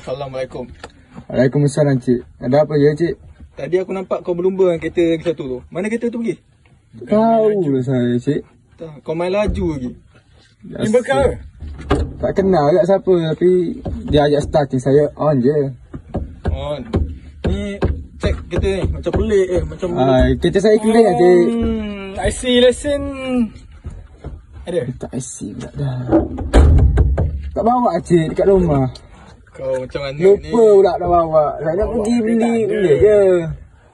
Assalamualaikum. Waalaikumsalam cik. Ada apa ya cik? Tadi aku nampak kau berlumba dengan kereta lagi satu tu. Mana kereta tu pergi? Tahu lah saya cik. Kau main laju lagi. Ni bekal? Tak kenal kat siapa tapi dia ajak starting saya on je. On. Ni cek kereta ni macam pelik macam kereta saya clear lah cik. IC lesen ada? Tak IC tak dah. Tak bawa cik dekat rumah. Kau macam mana lupa ni? Lupa pula nak bawa. Saya nak pergi beli je.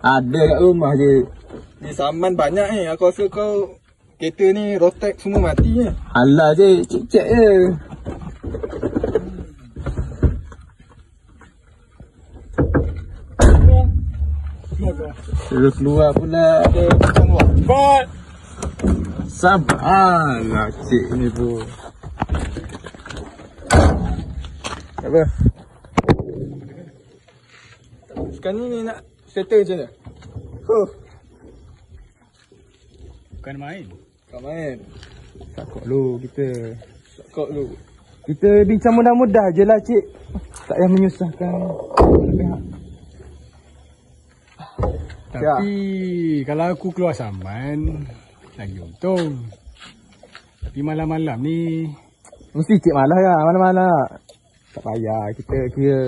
Ada kat rumah je. Ni saman banyak ni. Aku rasa kau kereta ni rotek semua mati ni. Alah je, cek-cek je. Terus keluar pula. Ada macam luar. Bot. Sabarlah cik ni pun. Tak apa. Sekarang ni nak settle macam mana? Bukan main. Bukan main. Takut lu kita. Takut lu. Kita bincang mudah-mudah je lah cik. Tak payah menyusahkan pihak. Tapi kalau aku keluar saman lagi untung. Tapi malam-malam ni mesti cik malah ya, malam-malam. Tak payah kita kira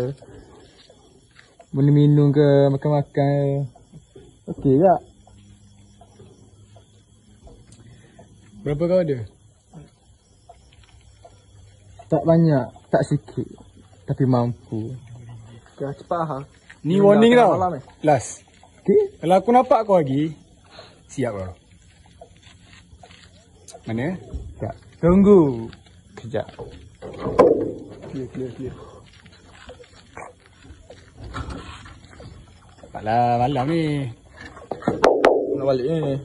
boleh minum ke makan-makan. Okey tak? Berapa kau ada? Tak banyak, tak sikit. Tapi mampu. Dah cepat ha. Ni warning tau. Last. Okey. Kalau aku nampak kau lagi, siap kau. Mana? Sekejap. Tunggu. Sekejap. Clear. Cepatlah malam ni. Nak balik ni.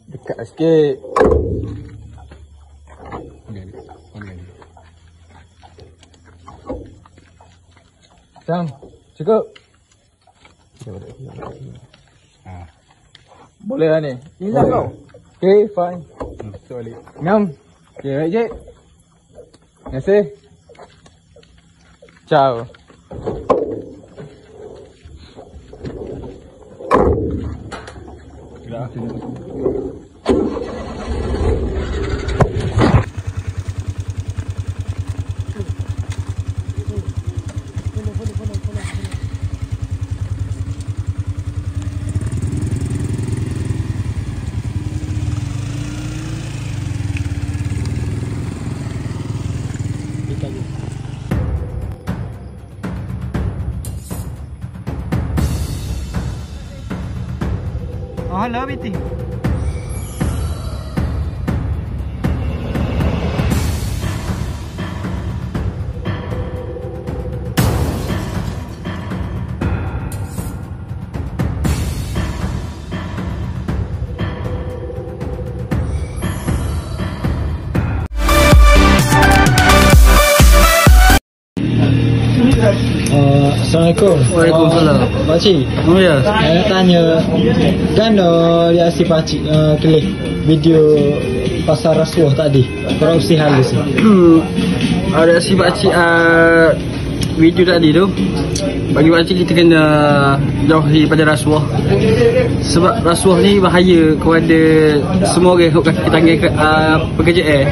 Dekat sikit. Okay. Jam. Cukup. Boleh lah ni. Ini kau. Okay, fine. So balik. Ngam. Okay, baik cik. Terima kasih. Ciao. Dah. Hello, BT. Assalamualaikum. Waalaikumsalam. Pakcik, Oh ya. saya nak tanya, kan reaksi pakcik kelih video pasal rasuah tadi, korupsi halus ni. Reaksi pakcik video tadi tu, bagi pakcik kita kena jauhi pada rasuah. Sebab rasuah ni bahaya kepada semua orang kaki tangan pekerjaan.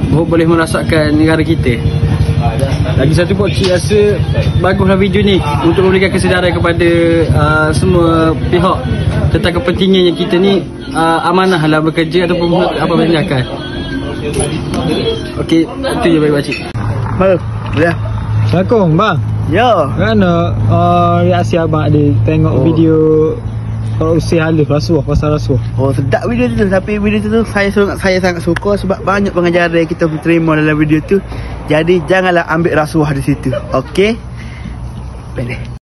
Boleh merosakkan negara kita. Lagi satu pakcik rasa baguslah video ni untuk memberikan kesedaran kepada semua pihak tentang kepentingannya kita ni amanah dalam bekerja ataupun apa tindakan. Okey, itu je bagi pakcik. Ya. Assalamualaikum bang. Ya. Mana reaksi abang ada tengok video korupsi halus pasal rasuah? Oh, sedap video tu, tapi video tu saya sangat suka sebab banyak pengajaran yang kita terima dalam video tu. Jadi janganlah ambil rasuah di situ. Okey? Boleh.